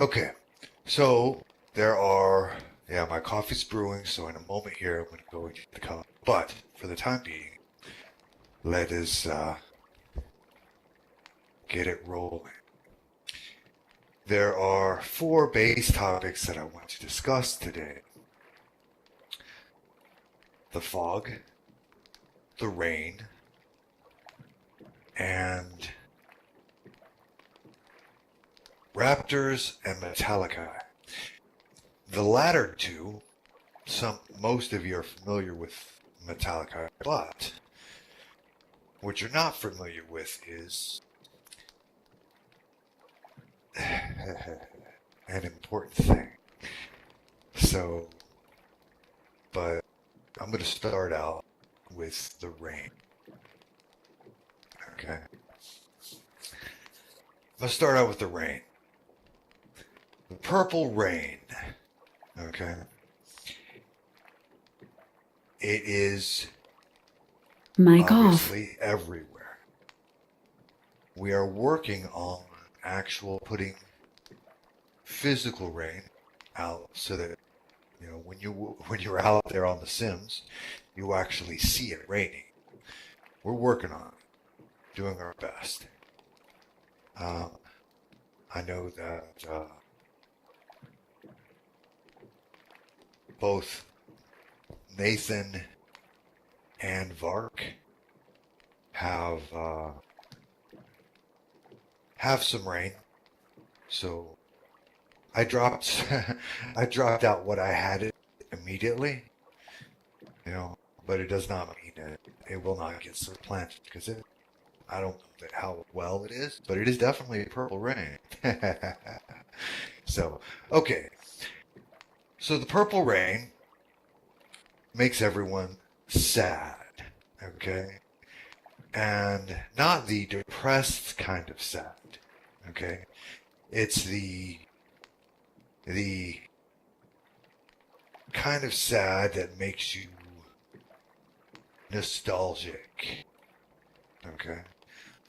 Okay, so there are, yeah, my coffee's brewing, so in a moment here I'm going to go and get the coffee. But for the time being, let us get it rolling. There are four base topics that I want to discuss today: the fog, the rain, and Raptors and Metaliki. The latter two, most of you are familiar with Metaliki, but what you're not familiar with is an important thing. So, but I'm going to start out with the rain. Okay. Let's start out with the rain. The purple rain. Okay. It is Mic off. obviously everywhere. We are working on actual putting physical rain out so that when you're out there on the Sims, you actually see it raining. We're working on it, doing our best. I know that both Nathan and Vark have some rain, so I dropped I dropped out what I had it immediately, but it does not mean that it will not get supplanted because I don't know how well it is, but it is definitely purple rain. So, okay. So the purple rain makes everyone sad, okay? And not the depressed kind of sad, okay? It's the kind of sad that makes you nostalgic, okay?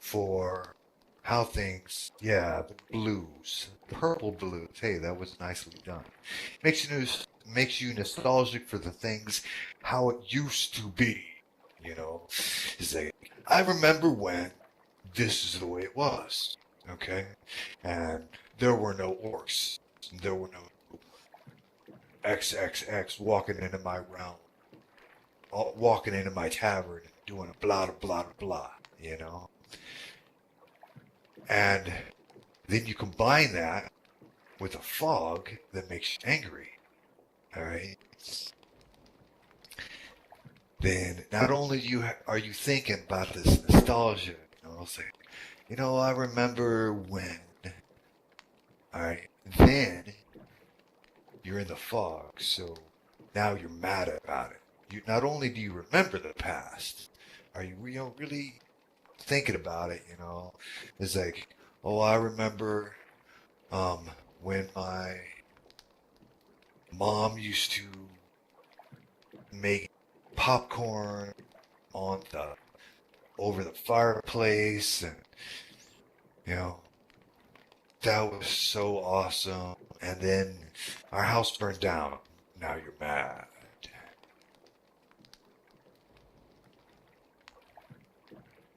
For how things, the blues, purple blues. Hey, that was nicely done. Makes you nostalgic for the things, how it used to be. It's like, I remember when this is the way it was, okay? And there were no orcs. There were no XXX walking into my realm, walking into my tavern and doing a blah, blah, blah, And then you combine that with a fog that makes you angry, all right? Then not only are you thinking about this nostalgia, it's like, I remember when, all right? Then you're in the fog, so now you're mad about it. Not only do you remember the past, are you really thinking about it? It's like, oh, I remember when my mom used to make popcorn over the fireplace, and that was so awesome. And then our house burned down. Now you're mad.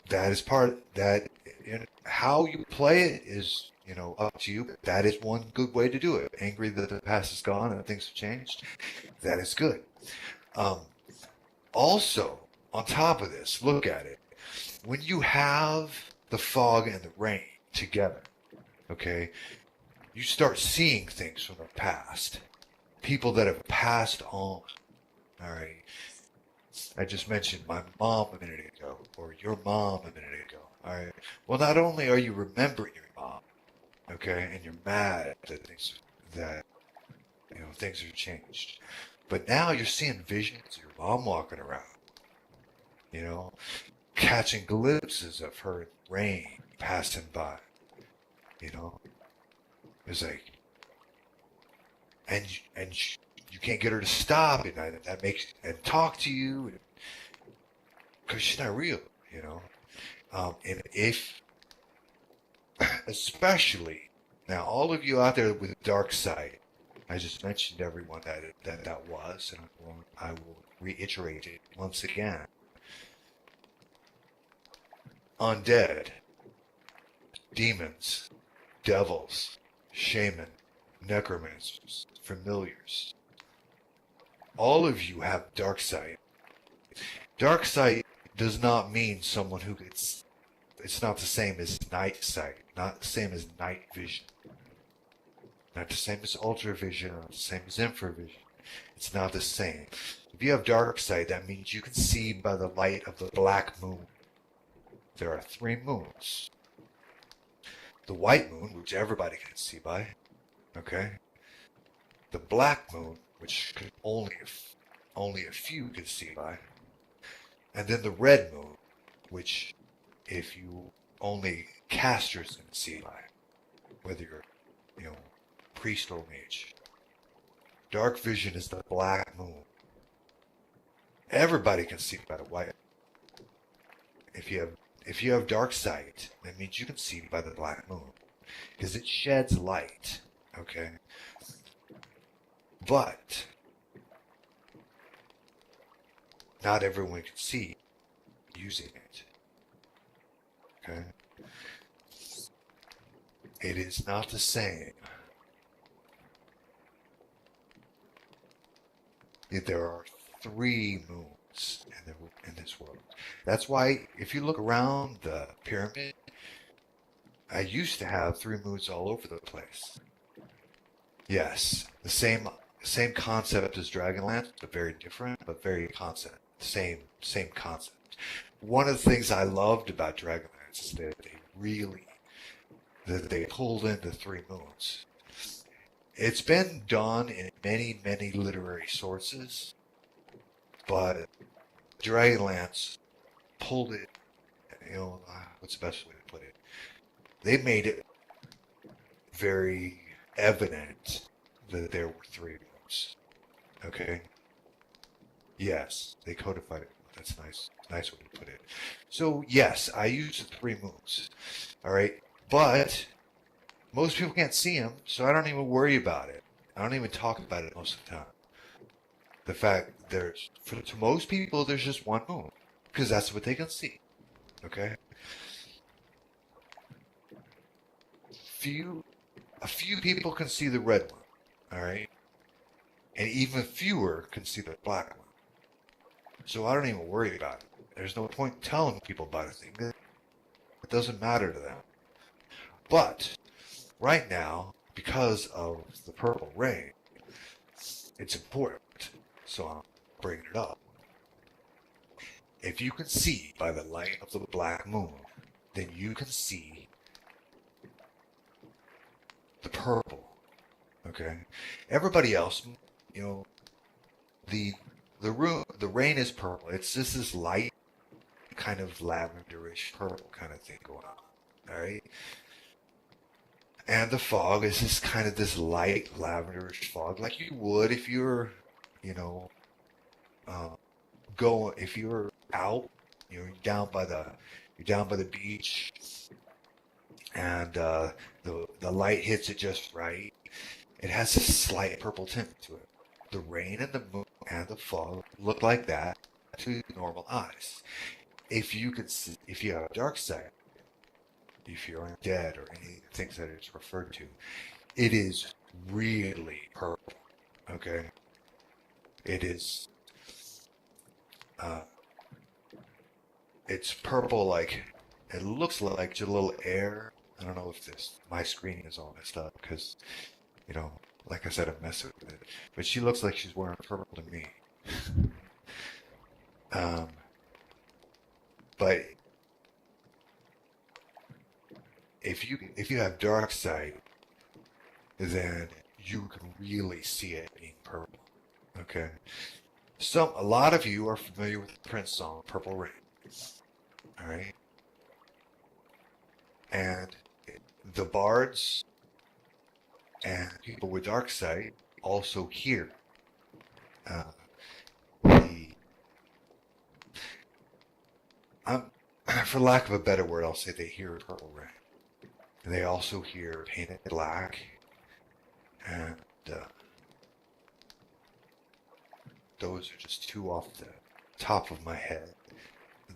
That is how you play it is, up to you. That is one good way to do it. Angry that the past is gone and things have changed. That is good. Also, on top of this, look at it. When you have the fog and the rain together, okay, you start seeing things from the past. People that have passed on, all right? I just mentioned my mom a minute ago, or your mom a minute ago, all right? Well, not only are you remembering your mom, okay, and you're mad that things have changed, but now you're seeing visions of your mom walking around, catching glimpses of her in the rain passing by, It's like, and you can't get her to stop, and that makes and talk to you, because she's not real, and if, especially Now, all of you out there with dark sight, I just mentioned everyone that was, and I will reiterate it once again. Undead, demons, devils, shaman, necromancers, familiars. All of you have dark sight. Dark sight does not mean someone who gets... It's not the same as night sight, not the same as night vision. Not the same as ultravision, not the same as infravision. It's not the same. If you have dark sight, that means you can see by the light of the black moon. There are 3 moons. The white moon, which everybody can see by, okay? The black moon, which only a few can see by. And then the red moon, which if you only casters can see by, whether you're, priest or mage. Dark vision is the black moon. Everybody can see by the white. If you have dark sight, that means you can see by the black moon, because it sheds light. Okay, but not everyone can see using it. Okay, it is not the same. There are 3 moons in this world. That's why if you look around the pyramid, I used to have 3 moons all over the place. Yes, the same concept as Dragonlance, but very different, but very concept. Same concept. One of the things I loved about Dragonlance is that they pulled in the 3 moons. It's been done in many, many literary sources, but Dragonlance pulled it, what's the best way to put it? They made it very evident that there were 3 moons. Okay? Yes, they codified it. That's nice. Nice way to put it. So, yes, I use the 3 moons. Alright? But most people can't see them, so I don't even worry about it. I don't even talk about it most of the time. The fact to most people, there's just 1 moon, because that's what they can see. Okay? A few people can see the red one, alright? And even fewer can see the black one. So I don't even worry about it. There's no point telling people about a thing. It doesn't matter to them. But right now, because of the purple rain, it's important, so I'm bringing it up. If you can see by the light of the black moon, then you can see the purple. Okay? Everybody else, the rain is purple. It's just this light, kind of lavenderish purple kind of thing going on. Alright? And the fog is just kind of this light lavenderish fog, like you would if you're, if you're out, you're down by the beach, and the light hits it just right. It has a slight purple tint to it. The rain and the moon and the fog look like that to normal eyes. If you have dark sight, if you're undead or any things that it's referred to, it is really purple. Okay? It is, it's purple, like, it looks like just a little air. I don't know if my screen is all messed up because, like I said, I'm messing with it. But she looks like she's wearing purple to me. But if you have dark sight, then you can really see it being purple. Okay? A lot of you are familiar with the Prince song, Purple Rain. Alright? And the bards and people with dark sight also hear for lack of a better word, I'll say they hear purple rain. And they also hear painted black. And those are just two off the top of my head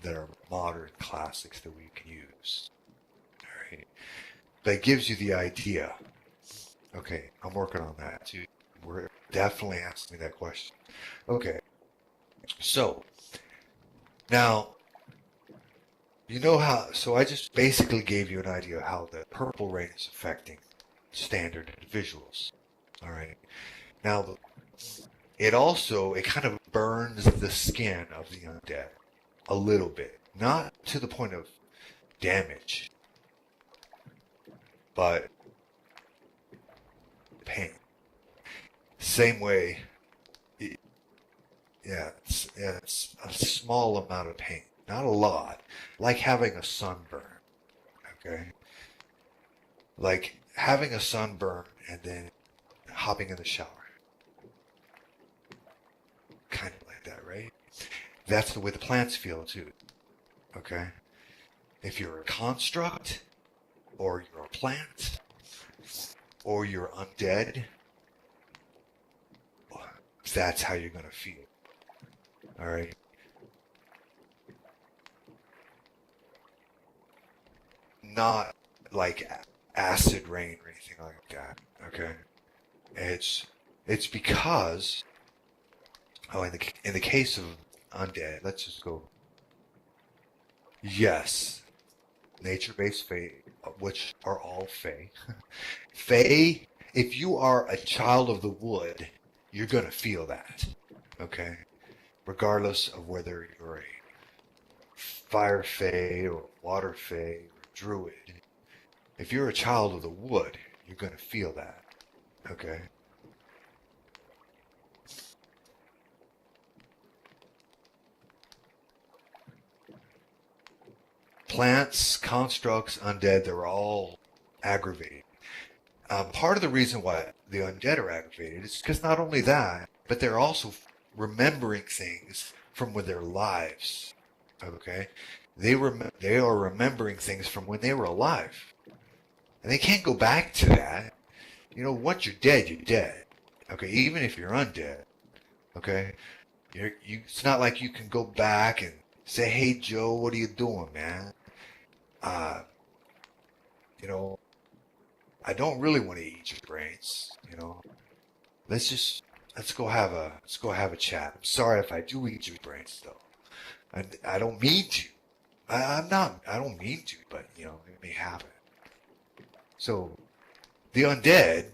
that are modern classics that we can use. All right. That gives you the idea. Okay, I'm working on that too. We're definitely asking that question. Okay, so now you know how. So I just basically gave you an idea of how the purple rain is affecting standard visuals. All right. Now it kind of burns the skin of the undead a little bit, not to the point of damage, but pain. Same way, it's a small amount of pain, not a lot, like having a sunburn, okay? Like having a sunburn and then hopping in the shower. Kind of like that, right? That's the way the plants feel too, okay? If you're a construct, or you're a plant, or you're undead, that's how you're going to feel. All right? Not like acid rain or anything like that. Okay? It's because in the case of undead, let's just go. Yes, nature-based fae, which are all fae. Fae, if you are a child of the wood, you're going to feel that, okay? Regardless of whether you're a fire fae or water fae or druid. If you're a child of the wood, you're going to feel that, okay? Plants, constructs, undead, they're all aggravated. Part of the reason why the undead are aggravated is because not only that, but they're also remembering things from their lives. Okay, they are remembering things from when they were alive, and they can't go back to that. You know, once you're dead, you're dead. Okay, even if you're undead. Okay, it's not like you can go back and say, "Hey Joe, what are you doing, man?" You know, I don't really want to eat your brains. You know, let's go have a chat. I'm sorry if I do eat your brains, though. I don't mean to. I don't mean to, but you know, it may happen. So, the undead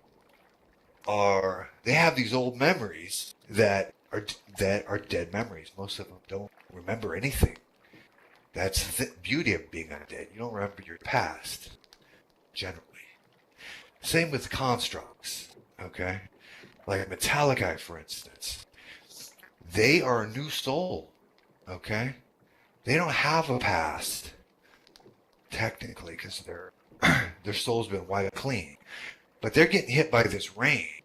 they have these old memories that are dead memories. Most of them don't remember anything. That's the beauty of being undead. You don't remember your past, generally. Same with constructs, okay? Like Metaliki, for instance. They are a new soul, okay? They don't have a past, technically, because their soul's been wiped clean. But they're getting hit by this rain,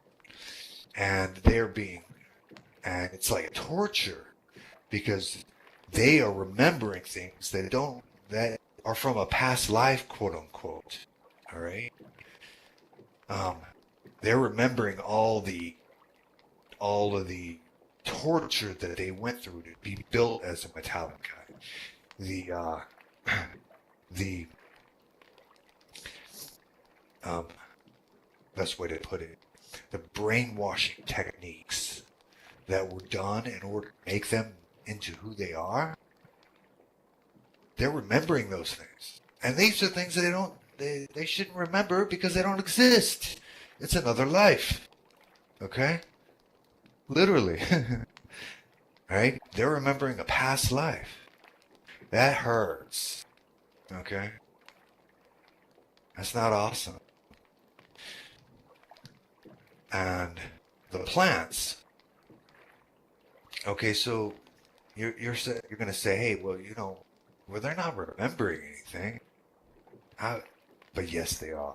and and it's like torture, because they are remembering things that are from a past life, quote unquote. All right. They're remembering all of the torture that they went through to be built as a Metallica. The best way to put it, the brainwashing techniques that were done in order to make them into who they are. They're remembering those things, and these are things that they shouldn't remember because they don't exist. It's another life. Okay? Literally. Right? They're remembering a past life. That hurts. Okay? That's not awesome. And the plants. Okay, so you're going to say, hey, well, you know, they're not remembering anything. But yes, they are.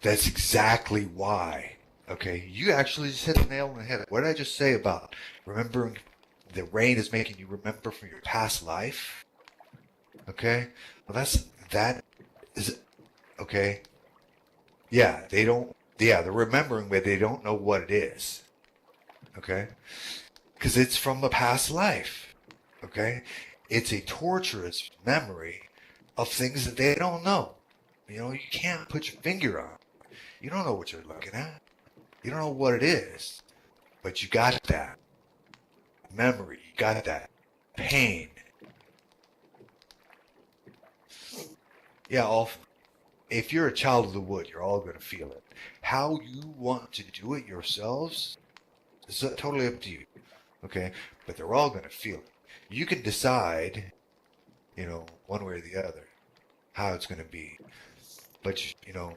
That's exactly why. Okay, you actually just hit the nail on the head. What did I just say about remembering the rain is making you remember from your past life. Okay? Well, that is, okay? Yeah, they're remembering, but they don't know what it is. Okay? Because it's from a past life. Okay? It's a torturous memory of things that they don't know. You know, you can't put your finger on. You don't know what you're looking at. You don't know what it is. But you got that memory. You got that pain. Yeah, if you're a child of the wood, you're all going to feel it. How you want to do it yourselves is totally up to you. Okay? But they're all going to feel it. You can decide, you know, one way or the other, how it's going to be. But, you know,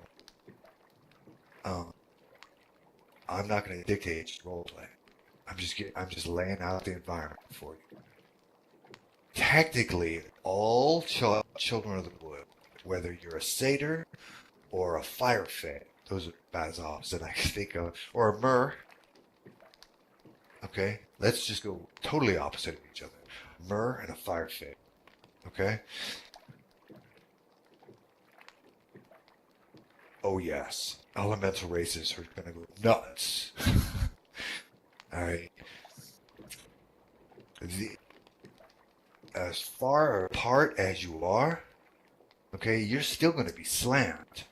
I'm not going to dictate your role play. I'm just laying out the environment for you. Technically, all children of the wood, whether you're a satyr or a fire fae, those are about as opposite I can think of, or a mer. Okay, let's just go totally opposite of each other. Mer and a fire fae. Okay. Oh yes, elemental races are gonna go nuts. All right. As far apart as you are, okay, you're still gonna be slammed.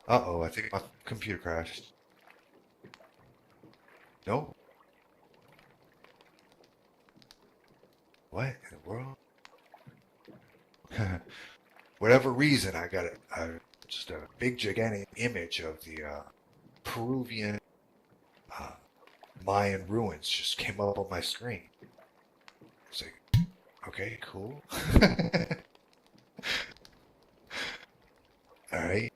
Uh-oh, I think my computer crashed. No? What in the world? Whatever reason, I got just a big gigantic image of the Peruvian uh, Mayan ruins just came up on my screen. It's like, okay, cool. All right.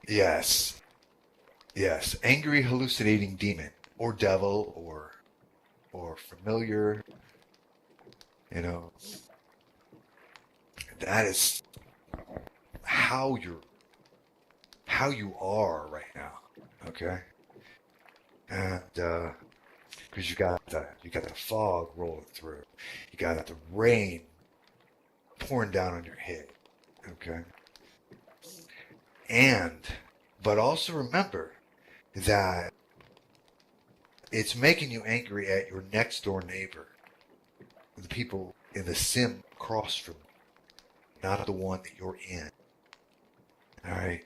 Yes. Yes. Angry hallucinating demon or devil or familiar, you know. That is how you are right now. Okay? And because you got the fog rolling through. You got the rain pouring down on your head. Okay? But also remember that it's making you angry at your next door neighbor, the people in the sim across from you, not the one that you're in. All right?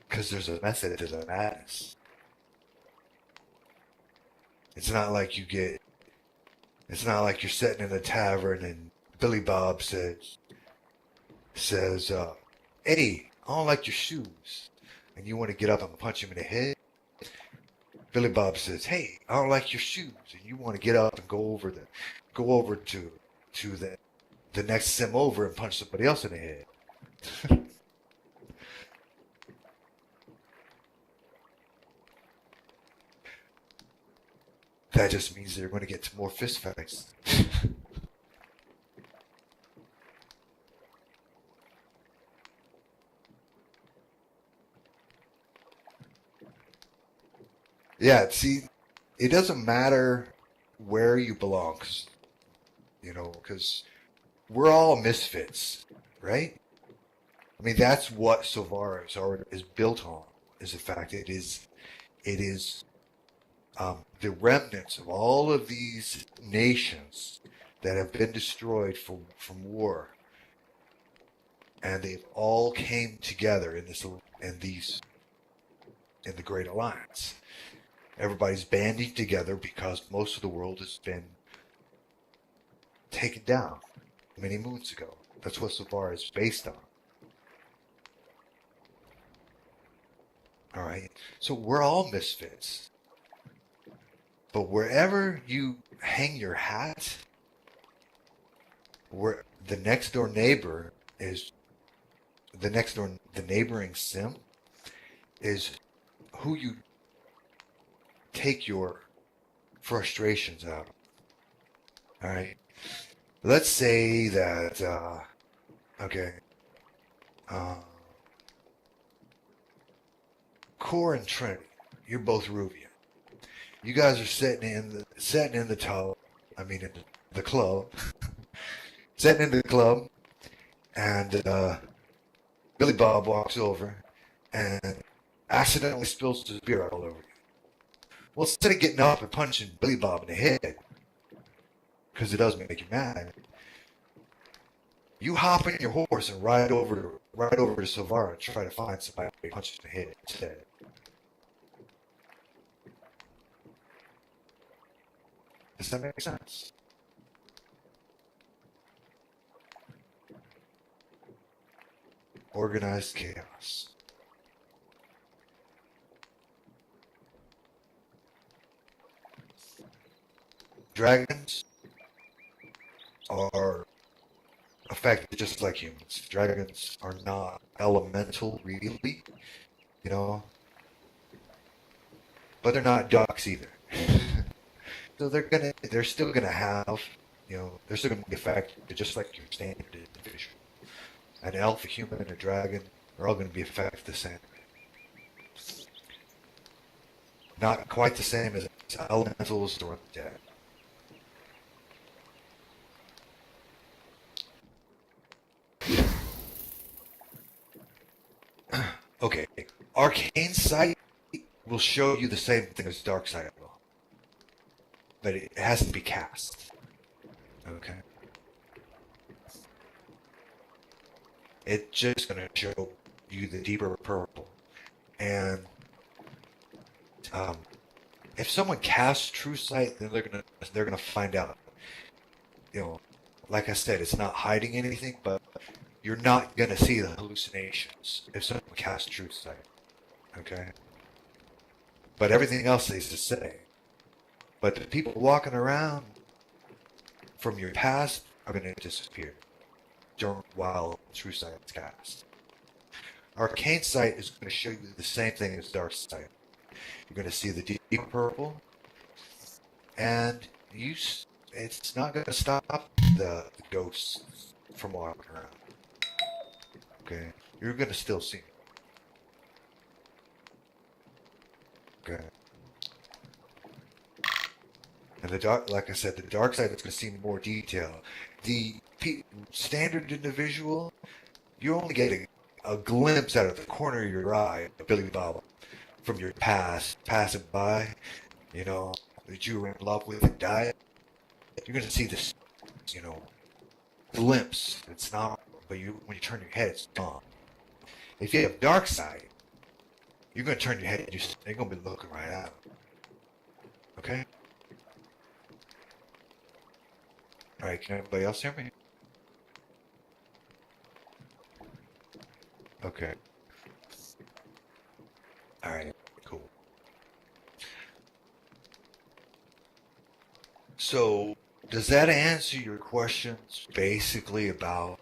Because there's a method to the madness. It's not like you're sitting in a tavern and Billy Bob says, hey, I don't like your shoes. And you want to get up and punch him in the head. Billy Bob says, hey, I don't like your shoes. And you want to get up and go over to the next sim over and punch somebody else in the head. That just means they're going to get to more fist fights. Yeah, see, it doesn't matter where you belong, because we're all misfits, right? I mean, that's what Silvara is built on, is the fact that it is the remnants of all of these nations that have been destroyed from war, and they've all came together in the Great Alliance. Everybody's banding together because most of the world has been taken down many moons ago. That's what Silvara is based on. All right, so we're all misfits. But wherever you hang your hat, where the next door neighbor is the neighboring sim is who you take your frustrations out. All right. Let's say that okay, Core and Trinity, you're both Ruvian. You guys are sitting in the tub. I mean, in the club, sitting in the club, and Billy Bob walks over and accidentally spills his beer all over you. Well, instead of getting up and punching Billy Bob in the head, because it does make you mad, you hop in your horse and ride over to Silvara and try to find somebody to punch in the head instead. Does that make sense? Organized chaos. Dragons are affected just like humans. Dragons are not elemental, really, you know, but they're not ducks either. So they're still gonna have, they're still gonna be affected just like your standard individual. An elf, a human, and a dragon are all gonna be affected the same. Not quite the same as elementals or undead. Okay, Arcane Sight will show you the same thing as Dark Sight will, but it has to be cast. Okay. It's just going to show you the deeper purple. And if someone casts True Sight, then they're gonna find out. Like I said, it's not hiding anything, but you're not gonna see the hallucinations if someone casts True Sight. Okay. But everything else stays the same. But the people walking around from your past are gonna disappear while True Sight is cast. Arcane Sight is going to show you the same thing as Dark Sight. You're going to see the deep purple, and it's not going to stop the ghosts from walking around. Okay, you're going to still see them. Okay. And like I said, the Dark Side is going to see more detail. The standard individual, you're only getting a glimpse out of the corner of your eye of Billy Bob from your past, passing by, that you were in love with and died. You're going to see this, glimpse. It's not, but when you turn your head, it's gone. If you have Dark Side, you're going to turn your head, they're going to be looking right at it. Okay? Alright, can everybody else hear me? Okay. Alright, cool. So, does that answer your questions basically about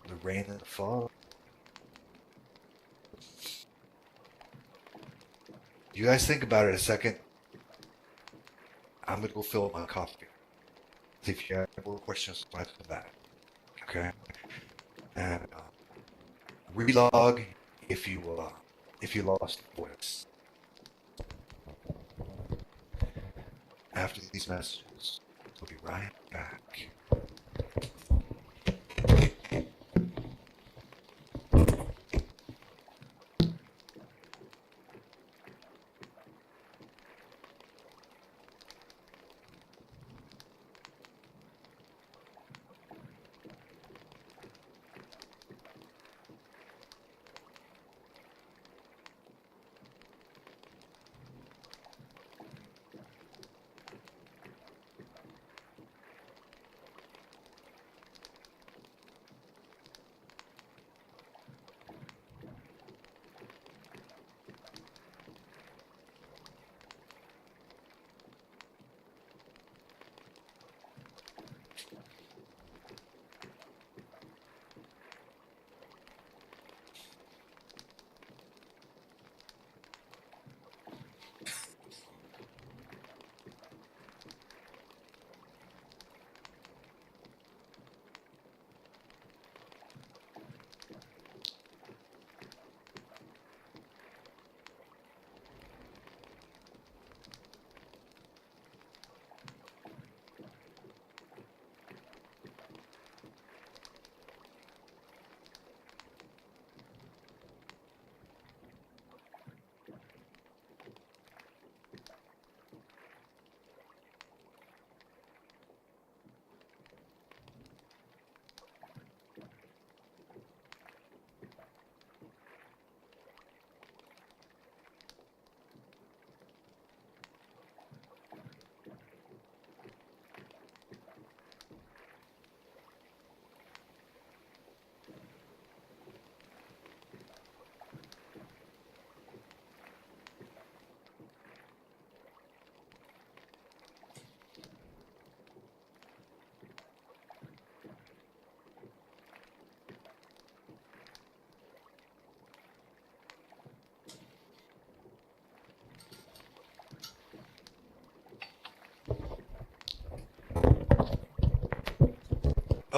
the rain and the fog? You guys think about it a second. I'm going to go fill up my coffee. See if you have more questions when I come back. Okay? And relog if you lost voice. After these messages, we'll be right back.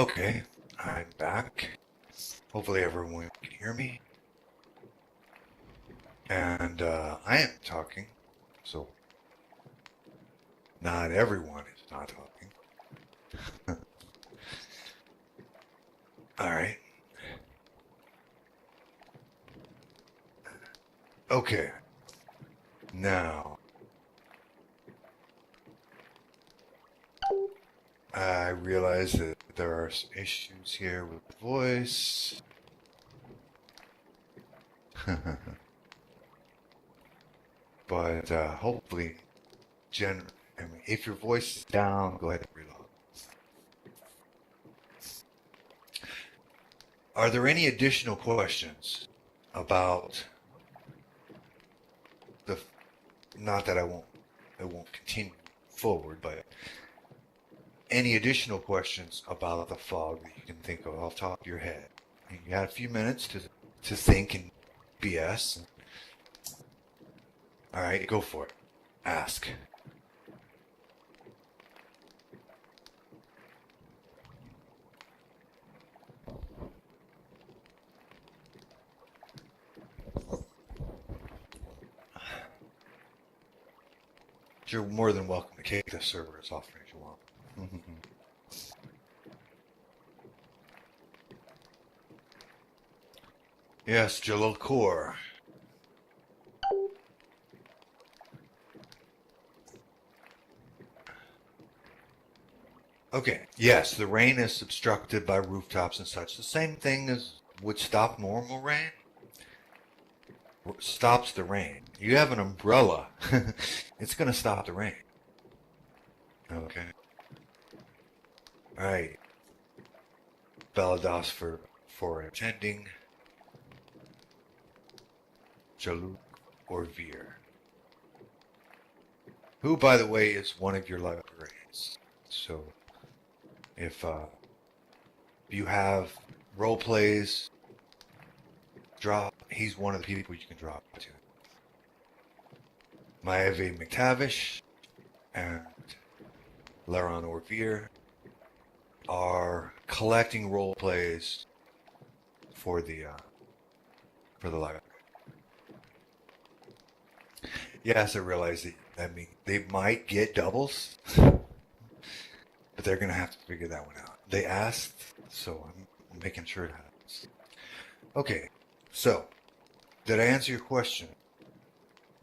Okay, I'm back. Hopefully everyone can hear me. And I am talking, so not everyone is not talking. All right. Okay. Now, I realize that there are some issues here with the voice. But hopefully, if your voice is down, go ahead and reload. Are there any additional questions about the? Not that it won't continue forward, but any additional questions about the fog that you can think of off the top of your head? You had a few minutes to think and BS. All right, go for it. Ask. You're more than welcome to kick the server as often as you want. Yes, Jalil Kaur. Okay, yes, the rain is obstructed by rooftops and such. The same thing as would stop normal rain. Stops the rain. You have an umbrella. It's going to stop the rain. Okay. All right. Baladas for attending. Jaluk or Veer. Who, by the way, is one of your librarians. So, if you have role plays, he's one of the people you can drop to. Maeve McTavish and Laron Orvir are collecting role plays for the library. Yes, I realize that. I mean, they might get doubles, but they're gonna have to figure that one out. They asked, so I'm making sure it happens. Okay, so did I answer your question,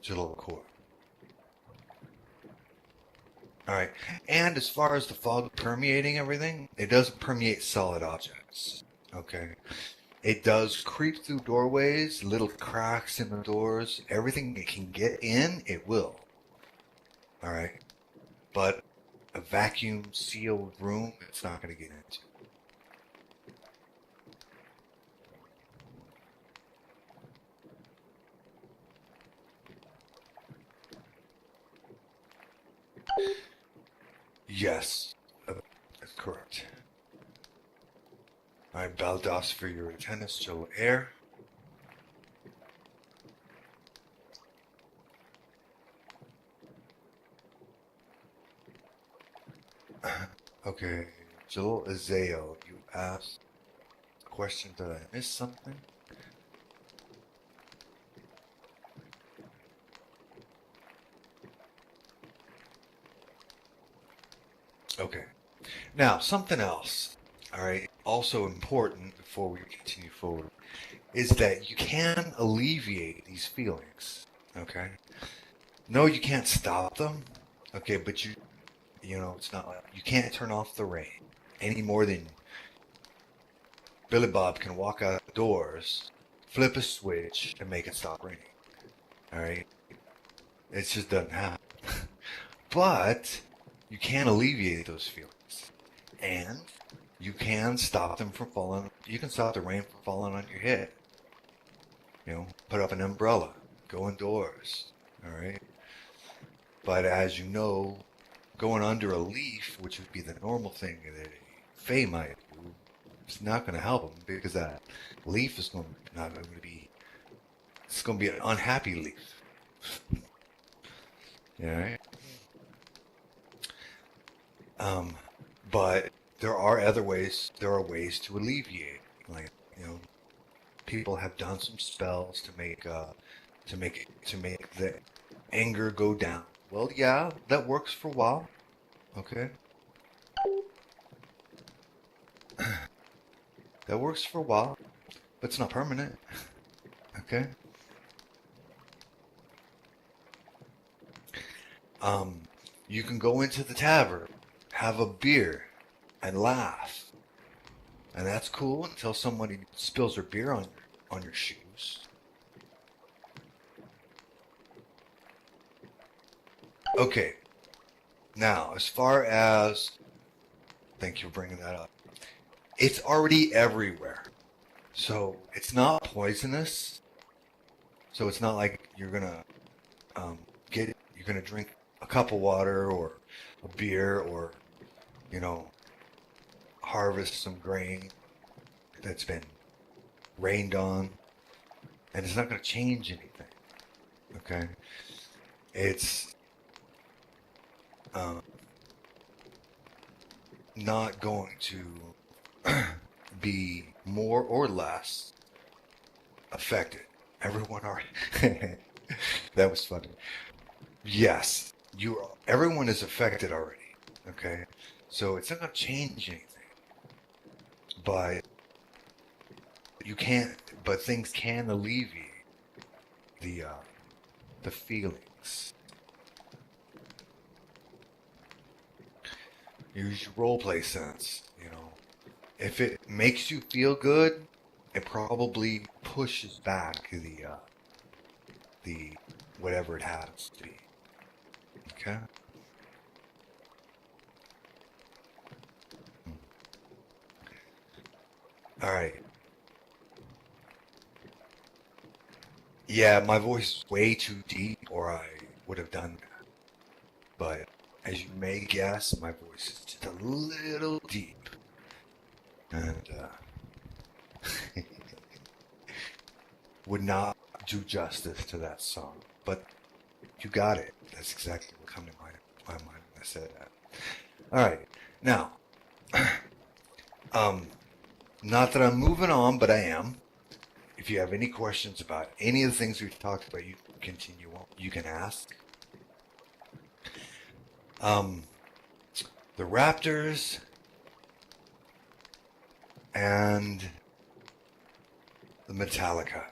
Jalil Kaur? All right, and as far as the fog permeating everything, it doesn't permeate solid objects. Okay, it does creep through doorways, little cracks in the doors. Everything it can get in, it will. All right, but a vacuum sealed room, it's not going to get into. Yes, that's correct. I'm Baldas for your attendance, Joe Air. Okay, Joel Azeo, you asked a question. Did I miss something? Okay. Now, something else, all right, also important before we continue forward, is that you can alleviate these feelings, okay? No, you can't stop them, okay, but you know, it's not like you can't turn off the rain any more than Billy Bob can walk outdoors, flip a switch, and make it stop raining, all right? It just doesn't happen. But you can alleviate those feelings. And you can stop them from falling. You can stop the rain from falling on your head. You know, put up an umbrella. Go indoors. All right. But as you know, going under a leaf, which would be the normal thing that a fae might do, it's not going to help them because that leaf is not going to be. It's going to be an unhappy leaf. Yeah. Right? But there are other ways. There are ways to alleviate. Like, you know, people have done some spells to make the anger go down. Well, yeah, that works for a while. Okay, that works for a while, but it's not permanent. Okay. Um, you can go into the tavern, have a beer, and laugh, and that's cool until somebody spills their beer on your shoes. Okay. Now, as far as thank you for bringing that up. It's already everywhere, so it's not poisonous. So it's not like you're gonna you're gonna drink a cup of water or a beer or you know harvest some grain that's been rained on, and it's not gonna change anything. Okay, it's um, not going to be more or less affected. Everyone already. That was funny. Yes, everyone is affected already. Okay, so it's not going to change anything, but you can't. But things can alleviate the feelings. Use your roleplay sense. You know, if it makes you feel good, it probably pushes back the whatever it happens to be. Okay. All right. Yeah, my voice is way too deep, or I would have done that. But as you may guess, my voice is just a little deep, and would not do justice to that song. But you got it. That's exactly what came to my mind when I said that. All right, now, not that I'm moving on, but I am. If you have any questions about any of the things we've talked about, you can continue on. You can ask. The Raptors and the Metallica.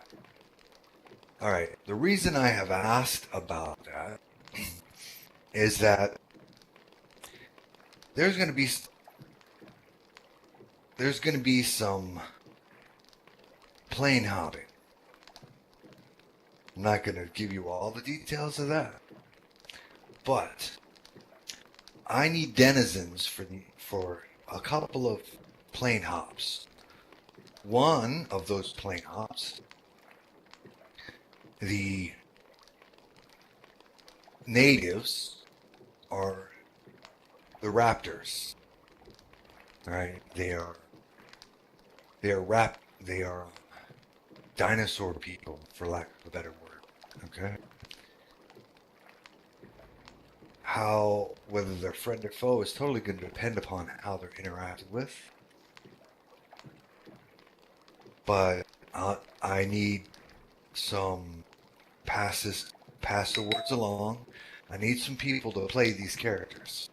All right. The reason I have asked about that is that there's going to be some plane hopping. I'm not going to give you all the details of that, but I need denizens for a couple of plane hops. One of those plane hops, the natives are the Raptors. All right, they are dinosaur people, for lack of a better word. Okay. How whether they're friend or foe is totally going to depend upon how they're interacted with. But I need some pass the words along. I need some people to play these characters.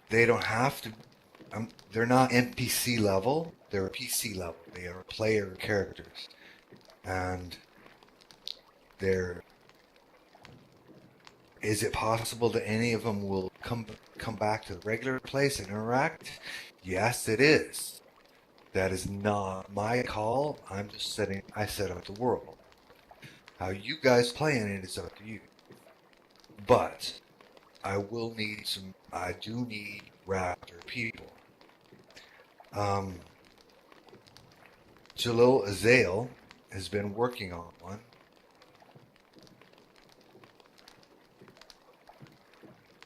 They don't have to. They're not NPC level. They're PC level. They are player characters, and they're. Is it possible that any of them will come back to the regular place and interact? Yes, it is. That is not my call. I set up the world. How you guys play in it is up to you. But I do need Raptor people. Jalil Azael has been working on one.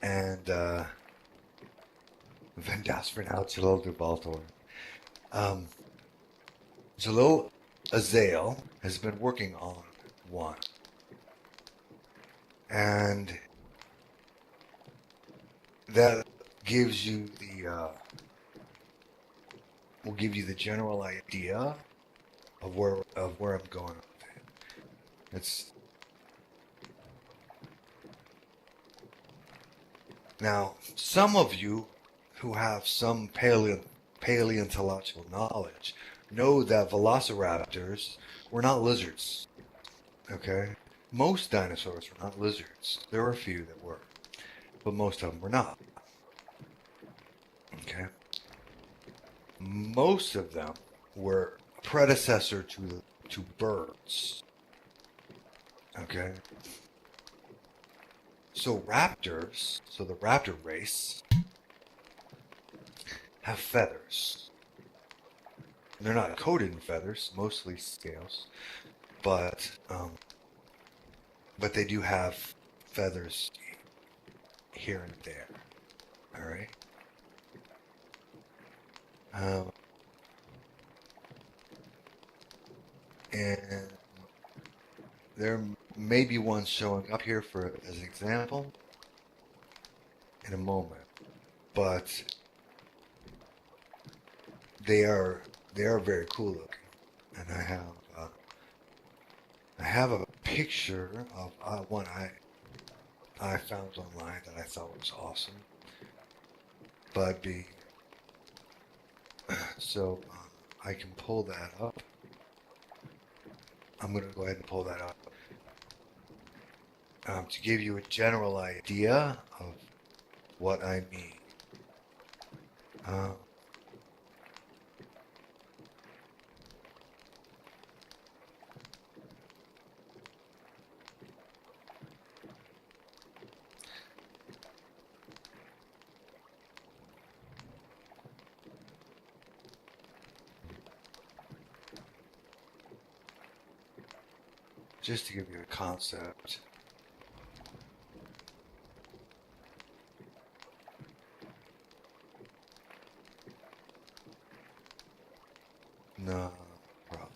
And Vendas for now, Jalil de Baltor. Jalil Azael has been working on one. And that gives you the will give you the general idea of where I'm going with it. It's now some of you who have some paleontological knowledge know that velociraptors were not lizards. Okay, most dinosaurs were not lizards. There were a few that were, but most of them were not. Okay, most of them were a predecessor to birds. Okay, so raptors, so the raptor race, have feathers. They're not coated in feathers, mostly scales, but they do have feathers here and there. All right. And there may be one showing up here for as an example in a moment, but they are very cool looking, and I have a picture of one I found online that I thought was awesome. But so I can pull that up. I'm going to go ahead and pull that up to give you a general idea of what I mean. Just to give you a concept. No problem.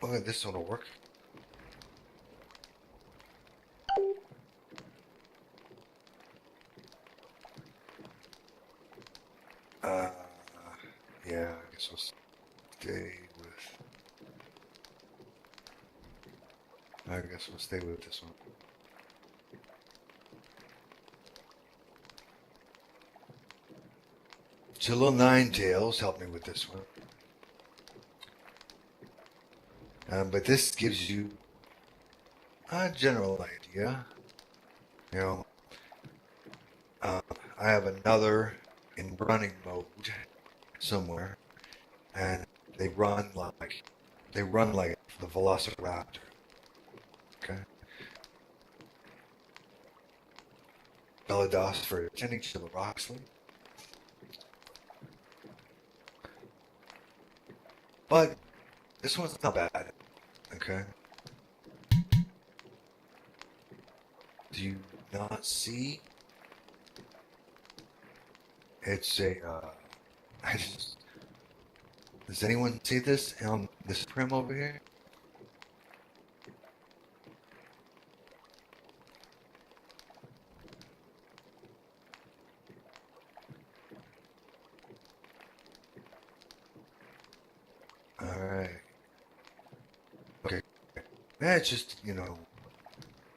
Okay, this one will work. Yeah, I guess we'll stay with. I guess we'll stay with this one. So little Ninetails helped me with this one. But this gives you a general idea. You know, I have another in running mode somewhere, and they run like the Velociraptor. Okay. Bellados for attending to the Roxley. But this one's not bad. Okay. Do you not see? It's a does anyone see this on this prim over here? Alright. Okay. That just,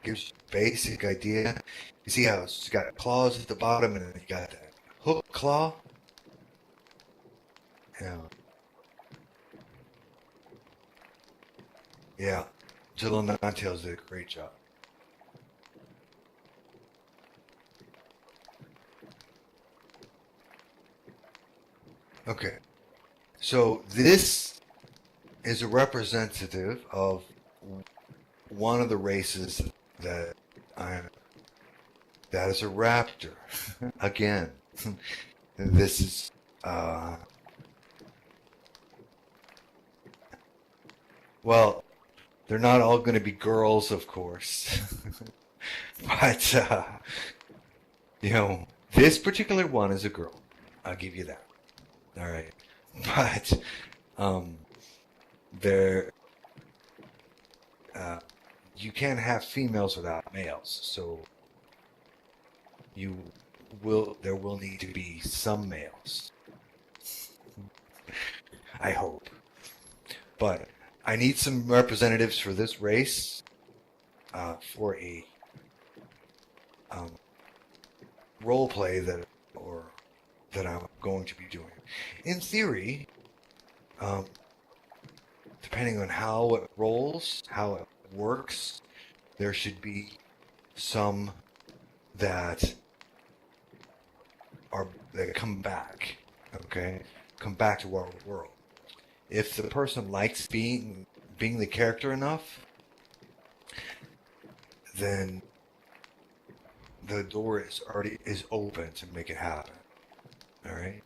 gives you a basic idea. You see how it's got claws at the bottom and then you got that hook claw? Yeah. Yeah. Jill and Ninetails did a great job. Okay. So this is a representative of one of the races that is a raptor. Again, this is well, they're not all going to be girls, of course, but this particular one is a girl. I'll give you that. All right. But there, you can't have females without males. So there will need to be some males. I hope. But I need some representatives for this race for a role play that I'm going to be doing. In theory, depending on how it rolls, how it works, there should be some that come back. Okay, come back to our world. If the person likes being the character enough, then the door is open to make it happen. All right.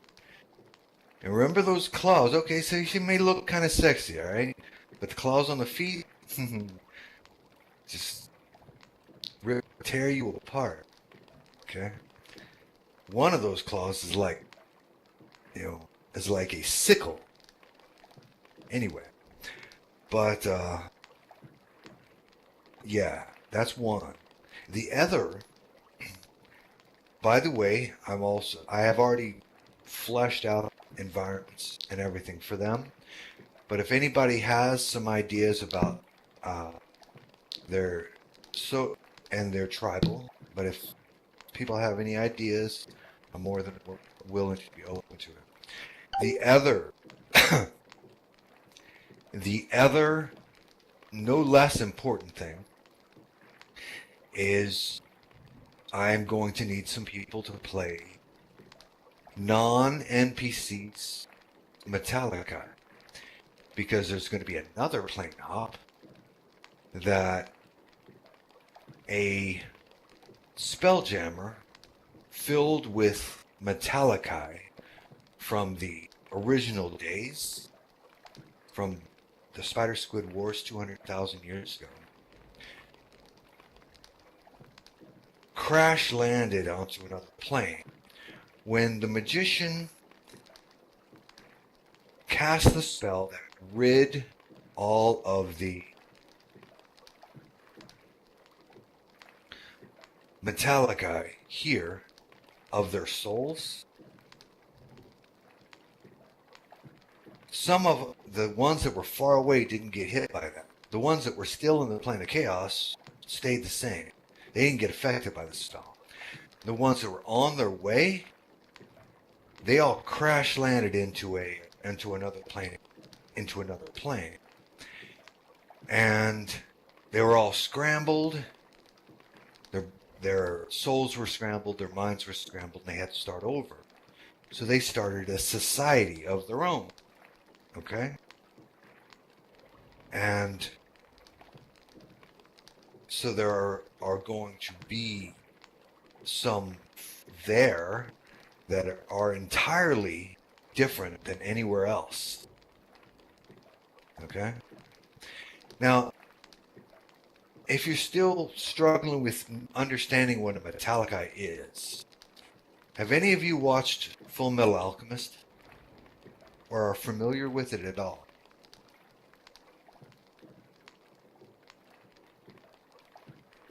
And remember those claws. Okay, so she may look kind of sexy, all right? But the claws on the feet, just tear you apart. Okay. One of those claws is like a sickle. Anyway, but yeah, that's one. The other, by the way, I have already fleshed out environments and everything for them. But if anybody has some ideas about their tribal, but if people have any ideas, I'm more than willing to be open to it. The other, no less important thing is I'm going to need some people to play non-NPCs Metaliki, because there's going to be another plane hop that a spelljammer filled with Metaliki from the original days, from the Spider Squid Wars 200,000 years ago, crash landed onto another plane. When the magician cast the spell that rid all of the Metaliki here of their souls, some of the ones that were far away didn't get hit by that. The ones that were still in the plane of chaos stayed the same. They didn't get affected by the spell. The ones that were on their way, they all crash landed into another plane, and they were all scrambled. Their souls were scrambled, their minds were scrambled, and they had to start over. So they started a society of their own. Okay? And so there are going to be some there that are entirely different than anywhere else. Okay? Now, if you're still struggling with understanding what a Metaliki is, have any of you watched Full Metal Alchemist? Or are familiar with it at all?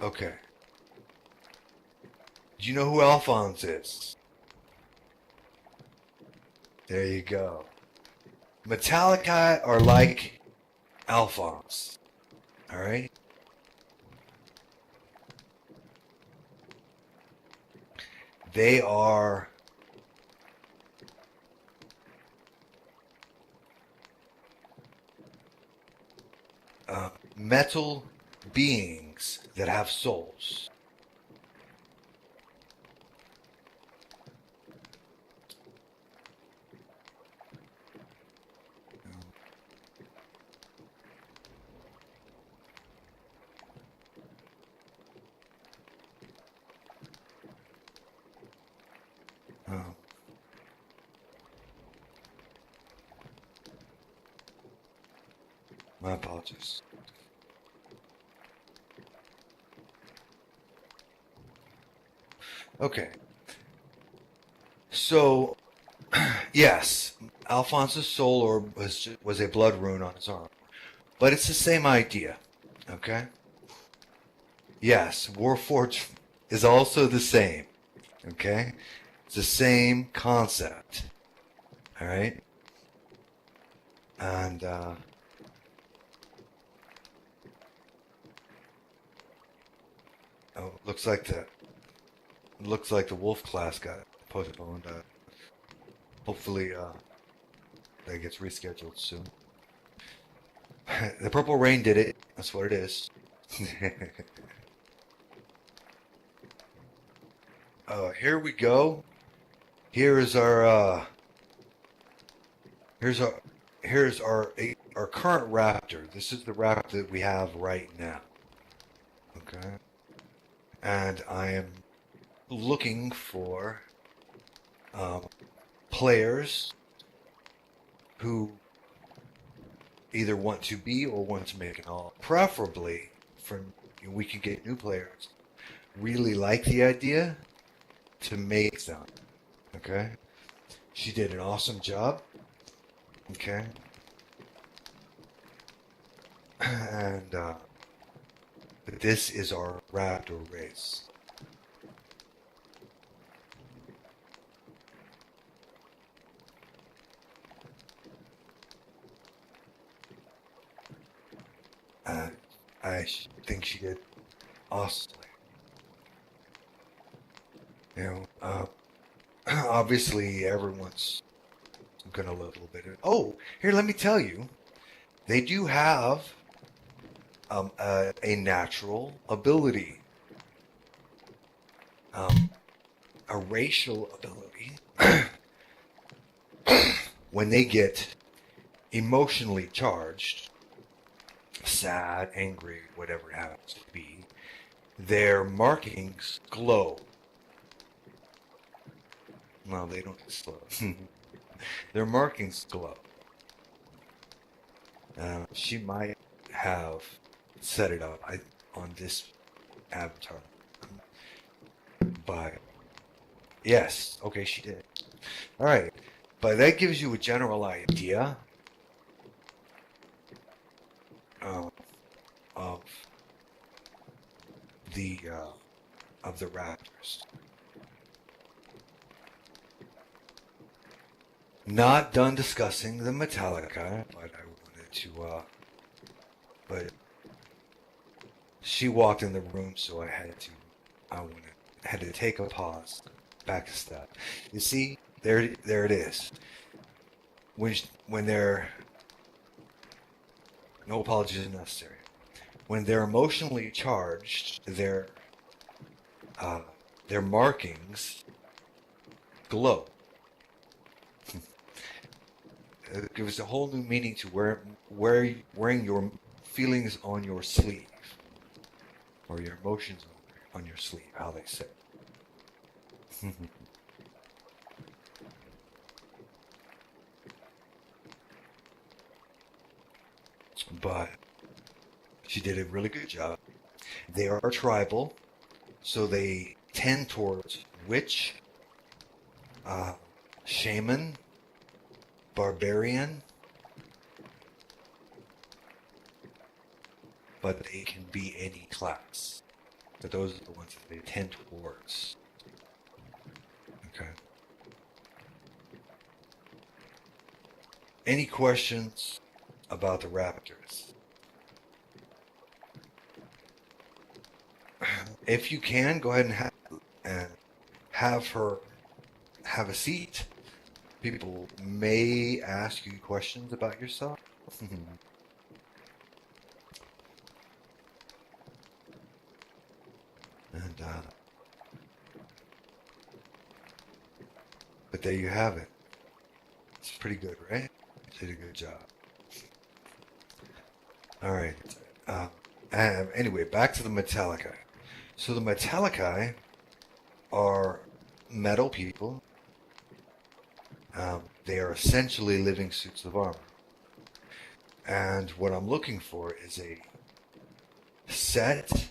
Okay. Do you know who Alphonse is? There you go. Metaliki are like Alphonse. Alright? They are metal beings that have souls. My apologies. Okay. So, Yes, Alphonse's soul orb was a blood rune on his arm, but it's the same idea. Okay. Yes, Warforged is also the same. Okay, it's the same concept. All right, and oh, looks like the wolf class got postponed. Hopefully, that gets rescheduled soon. The purple rain did it. That's what it is. Here we go. Here is our here's our here's our current Raptor. This is the Raptor that we have right now. Okay, and I am looking for players who either want to be or want to make an all. Preferably, we can get new players. Really like the idea to make them. Okay, she did an awesome job. Okay, and this is our Raptor race. I think she did awesomely. You know, obviously everyone's gonna look a little bit. Oh, here, let me tell you, they do have a natural ability, a racial ability. When they get emotionally charged, sad, angry, whatever it happens to be, their markings glow. No, they don't glow. Their markings glow. She might have set it up on this avatar. But yes, okay, she did. All right, but that gives you a general idea of the Raptors. Not done discussing the Metallica, but I wanted to. But she walked in the room, so I had to take a pause, back a step. You see, there it is. When they're, no apologies are necessary. When they're emotionally charged, their markings glow. It gives a whole new meaning to wearing your feelings on your sleeve, or your emotions on your sleeve, how they say. But she did a really good job. They are tribal, so they tend towards witch, shaman, barbarian, but they can be any class. But those are the ones that they tend towards. Okay. Any questions about the Raptors? If you can, go ahead and have her have a seat. People may ask you questions about yourself. And but there you have it. It's pretty good, right? Did a good job. All right. Anyway, back to the Metallica. So the Metallica are metal people. They are essentially living suits of armor. And what I'm looking for is a set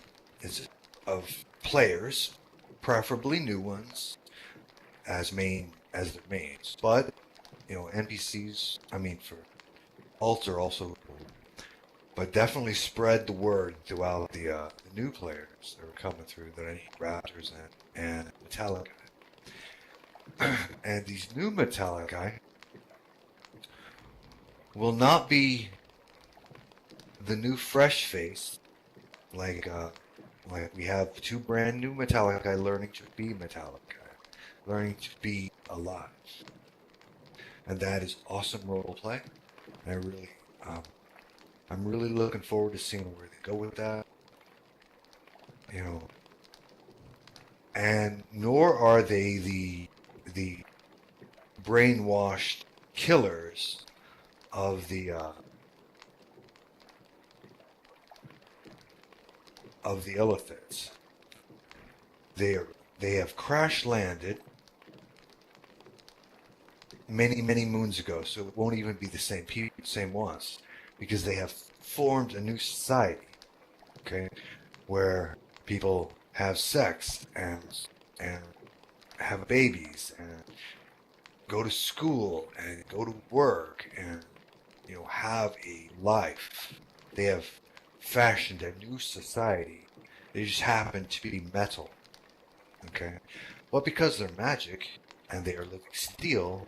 of players, preferably new ones, as main as their mains. But, NPCs, for alts are also cool. But definitely spread the word throughout the new players that are coming through that I need Raptors and Metaliki. And these new Metaliki will not be the new fresh face like we have two brand new Metaliki learning to be Metaliki, learning to be alive, and that is awesome roleplay. And I'm really looking forward to seeing where they go with that. And nor are they the brainwashed killers of the Illithids. They have crash landed many moons ago, so it won't even be the same ones, because they have formed a new society, okay, where people have sex and have babies and go to school and go to work and have a life. They have fashioned a new society. They just happen to be metal, okay? But because they're magic and they are living steel,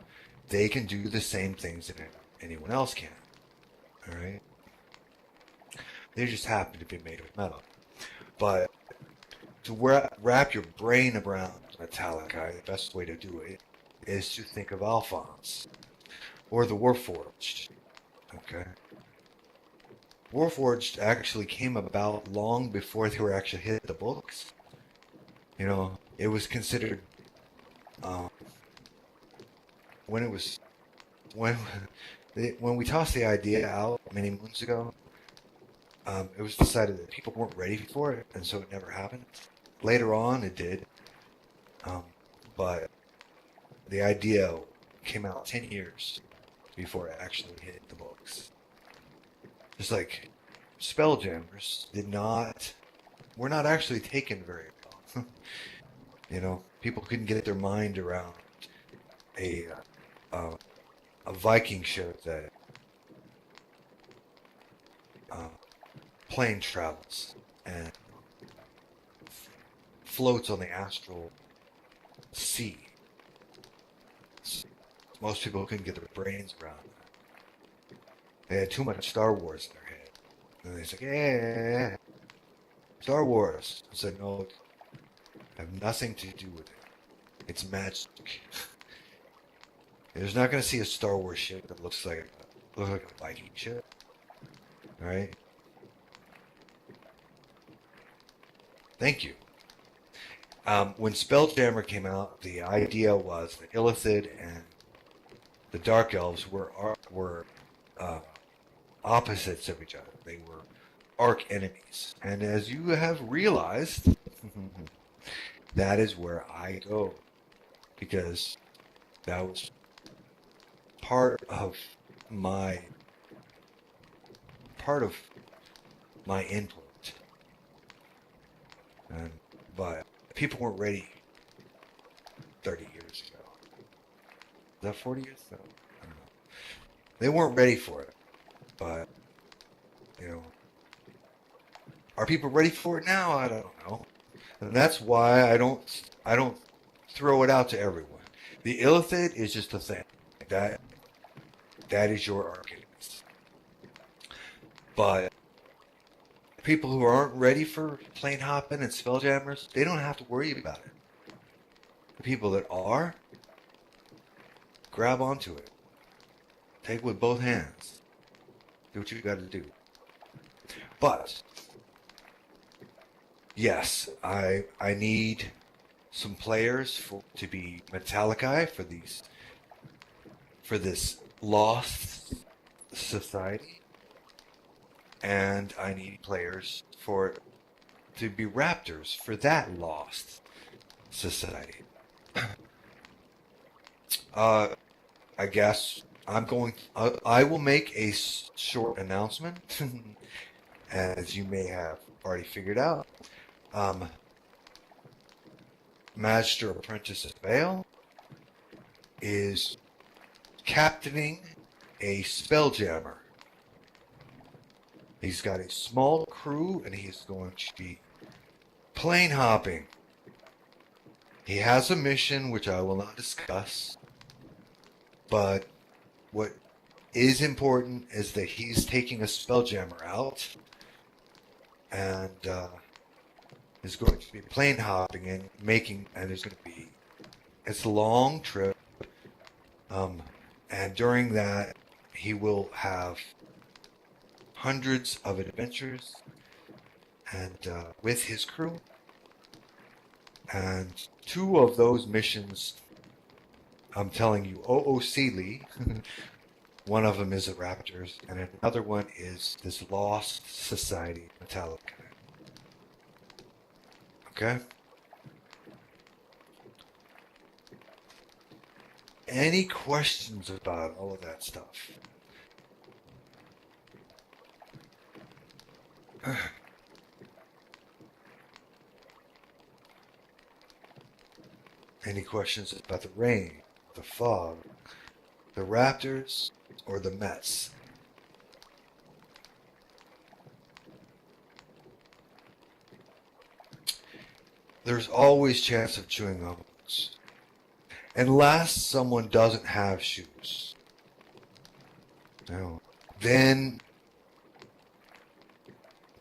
they can do the same things that anyone else can, all right? They just happen to be made of metal. But to wrap your brain around Metallica, the best way to do it is to think of Alphonse or the Warforged, okay? Warforged actually came about long before they were actually hit the books. It was considered when it was when we tossed the idea out many moons ago. It was decided that people weren't ready for it, and so it never happened. Later on, it did, but the idea came out 10 years before it actually hit the books. Just like Spelljammers were not actually taken very well. People couldn't get their mind around a Viking ship that plane travels and floats on the astral sea. Most people couldn't get their brains around that. They had too much Star Wars in their head. And they said, yeah, Star Wars. I said, no, I have nothing to do with it. It's magic. There's not going to see a Star Wars ship that looks like a Viking ship. Alright? Thank you. When Spelljammer came out, the idea was that Illithid and the Dark Elves were opposites of each other. They were arch enemies. And as you have realized, that is where I go. Because that was part of my input. But people weren't ready 30 years ago. Is that 40 years ago? I don't know. They weren't ready for it. But, are people ready for it now? I don't know. And that's why I don't throw it out to everyone. The Illithid is just a thing. That is your archetypes. But people who aren't ready for plane hopping and spelljammers, they don't have to worry about it. The people that are, grab onto it. Take it with both hands. Do what you got to do. But yes, I need some players to be Metallici for this lost society, and I need players to be Raptors for that lost society. I guess I will make a short announcement, as you may have already figured out. Magister Apprentice of Vale is captaining a spelljammer. He's got a small crew and he's going to be plane hopping. He has a mission which I will not discuss, but what is important is that he's taking a spelljammer out and is going to be plane hopping and there's going to be, it's a long trip, and during that he will have hundreds of adventures and with his crew, and two of those missions I'm telling you OOCly. One of them is at Raptors, and another one is this lost society, Metaliki. Okay? Any questions about all of that stuff? Any questions about the rain, the fog, the Raptors, or the Mets? There's always chance of chewing on boots. Unless someone doesn't have shoes. No. Then,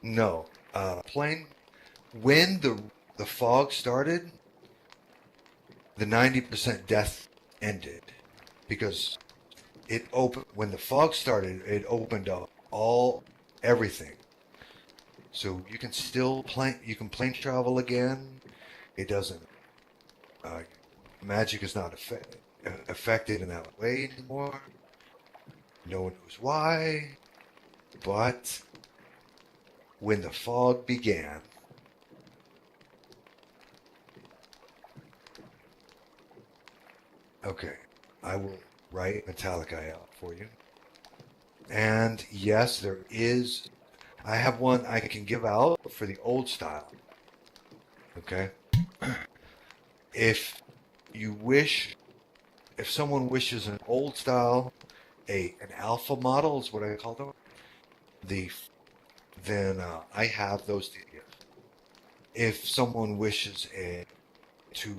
no. Plain, when the fog started, the 90% death ended. Because it opened, when the fog started, it opened up everything. So you can still plane travel again. It doesn't, magic is not affected in that way anymore. No one knows why. But when the fog began, okay, I will write Metaliki out for you. And yes, I have one I can give out for the old style. Okay? If someone wishes an old style, an alpha model is what I call them, then I have those to give. If someone wishes to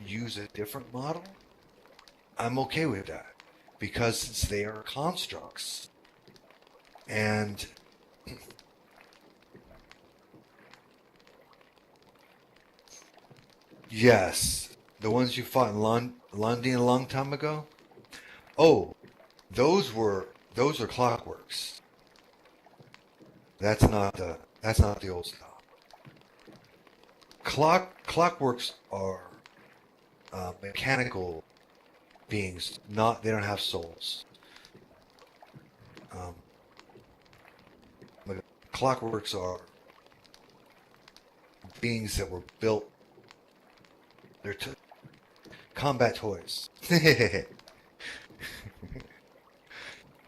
use a different model, I'm okay with that, because since they are constructs, and yes, the ones you fought in London a long time ago. Oh, those are clockworks. That's not the old style. Clockworks are mechanical beings. They don't have souls. Clockworks are beings that were built. They're combat toys.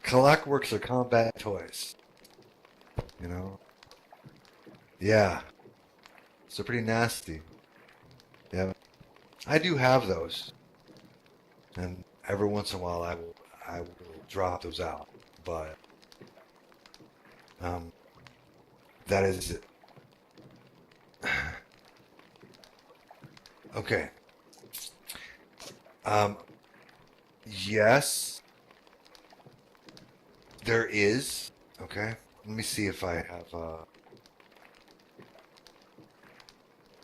Clockworks are combat toys. You know? Yeah. So pretty nasty. Yeah. I do have those. And every once in a while I will drop those out. But that is it. Okay. Yes, there is. Okay. Let me see if I have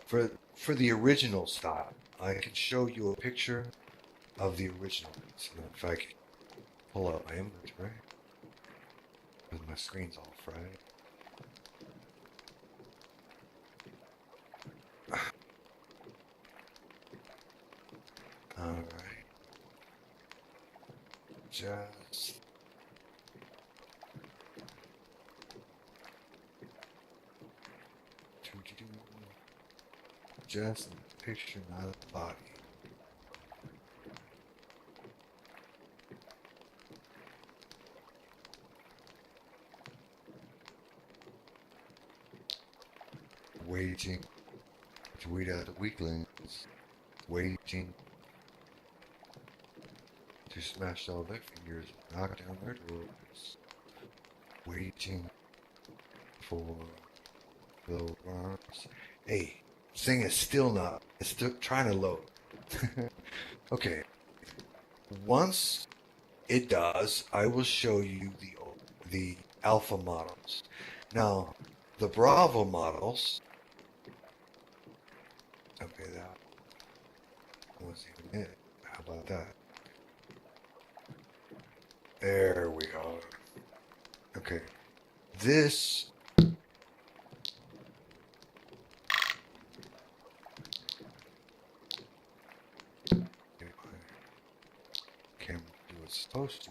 for the original style. I can show you a picture of the original. So if I can pull up my inventory, because my screen's all fried. All right. Just picture, not a body. Waiting to weed out the weaklings. Waiting to smash all their fingers, knock down their doors, waiting for the worms. Hey, thing is still not. It's still trying to load. Okay. Once it does, I will show you the alpha models. Now, the Bravo models. Okay, that wasn't even it. How about that? There we are. Okay, this. Can do what it's supposed to.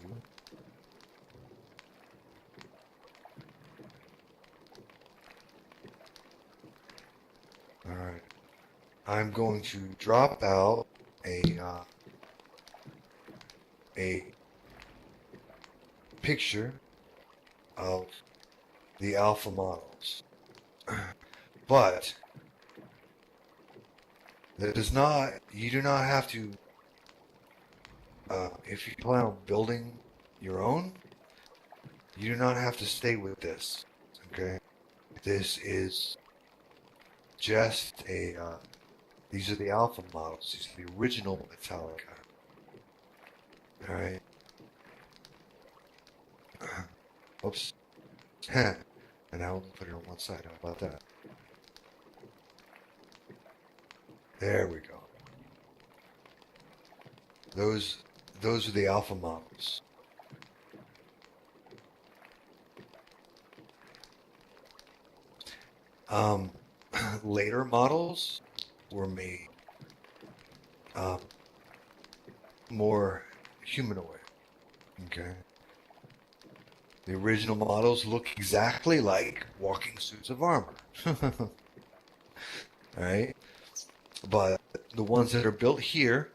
All right. I'm going to drop out a picture of the alpha models, but that does not. You do not have to. If you plan on building your own, you do not have to stay with this. Okay, this is just a. These are the alpha models. These are the original Metallica. All right. Oops. And now we'll put it on one side. How about that? There we go. Those are the alpha models. Later models were made more humanoid. Okay. The original models look exactly like walking suits of armor. Alright? But the ones that are built here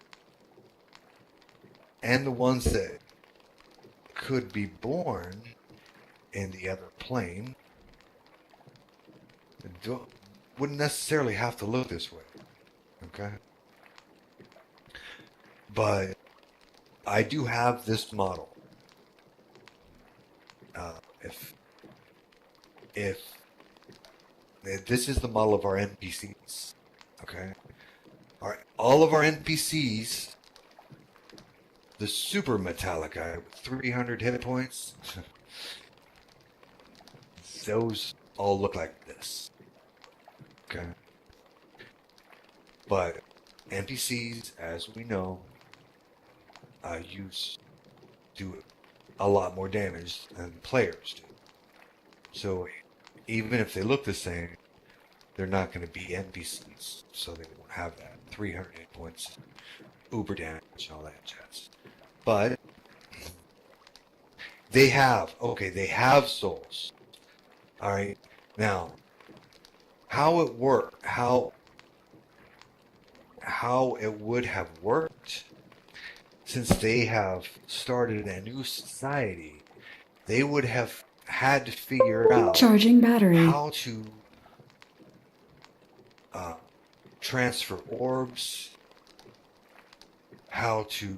and the ones that could be born in the other plane wouldn't necessarily have to look this way. Okay? But I do have this model. If this is the model of our NPCs, okay? All of our NPCs, the super Metallica with 300 hit points, those all look like this, okay? But NPCs, as we know, do a lot more damage than players do. So even if they look the same, they're not going to be NPCs, so they won't have that 300 hit points, uber damage, and all that jazz. But they have souls. All right. Now, how it worked, how it would have worked, since they have started a new society, they would have had to figure out Charging battery. how to transfer orbs, how to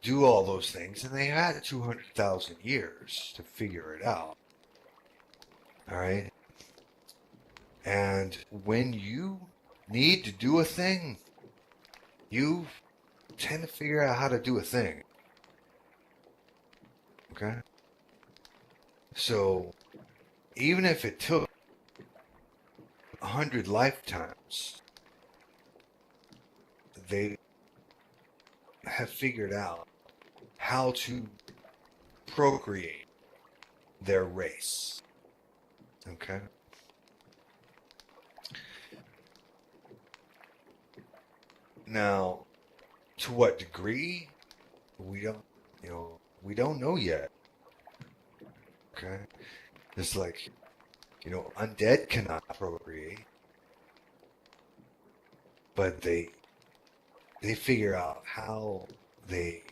do all those things, and they had 200,000 years to figure it out. All right, and when you need to do a thing, you tend to figure out how to do a thing. Okay, so even if it took 100 lifetimes, they have figured out how to procreate their race. Okay? Now, to what degree? We don't know yet. Okay? It's like, undead cannot procreate, but they figure out how they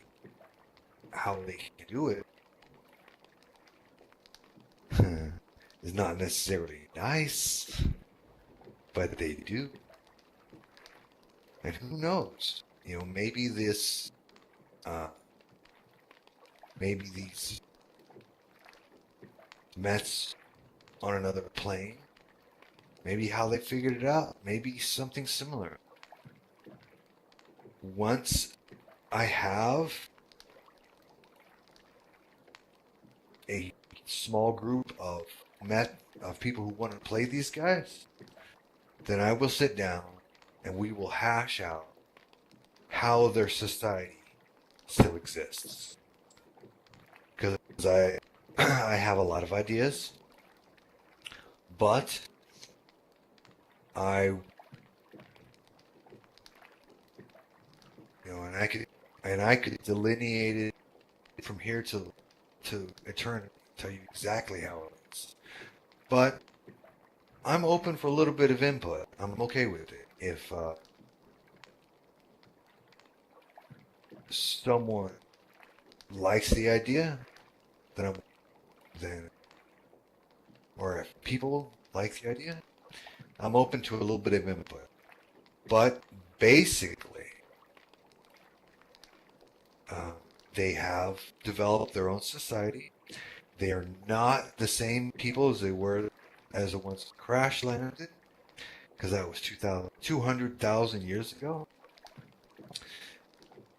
can do it. It's not necessarily nice, but they do. And who knows? Maybe this, maybe these Mets on another plane, maybe how they figured it out, maybe something similar. Once I have a small group of people who want to play these guys, then I will sit down and we will hash out how their society still exists. Because I have a lot of ideas, but and I could delineate it from here to eternity, tell you exactly how it is. But I'm open for a little bit of input. I'm okay with it. If someone likes the idea, then or if people like the idea, I'm open to a little bit of input. But basically, they have developed their own society. They are not the same people as they were as the ones that crash landed, because that was 200,000 years ago.